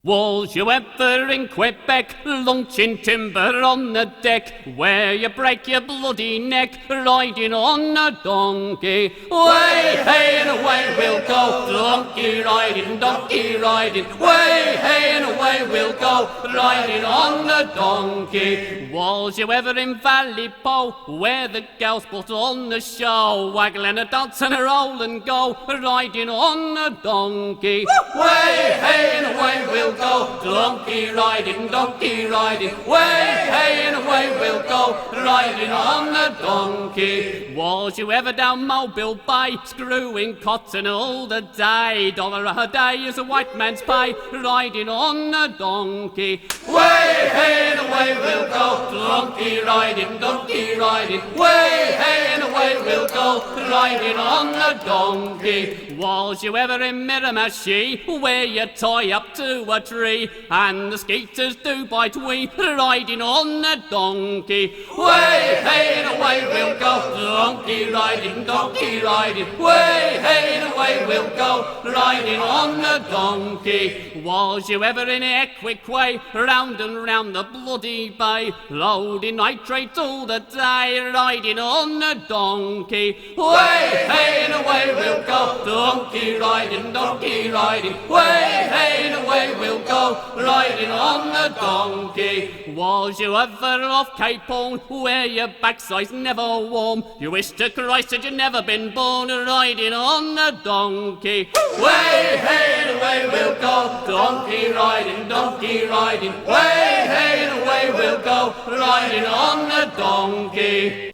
Was you ever in Quebec, launching timber on the deck, where you break your bloody neck, riding on a donkey? Way, hey, and away we'll go, donkey riding, way, hey, and away we'll go, riding on a donkey. Was you ever in Valley Po, where the gals put on the show, waggle and a dance and a roll and go, riding on a donkey? Way, hey, and away we'll go, donkey riding, way, hey, and away we'll go, riding on the donkey. Was you ever down Mobile Bay, screwing cotton all the day? $1 a day is a white man's pay, riding on a donkey. Way, hey, and away we'll go, donkey riding, way, hey, and away we'll go, riding on a donkey. Was you ever in Miramichi, where you tie up to a tree, and the skeeters do bite we, riding on a donkey? Way, hey, and away we'll go, donkey riding, way, hey, and away we'll go, riding on a donkey. Was you ever in Equiquay, round and round the bloody bay, loading nitrates all the day, riding on a donkey? Way, hey, and away we'll go, donkey riding, way, hey, and away we'll go, riding on a donkey. Was you ever off Cape Horn, where your backside's never warm, you wish to Christ that you'd never been born, riding on a donkey? Way, hey, and away we'll go, donkey riding, way, hey, and away we'll go, riding on a donkey.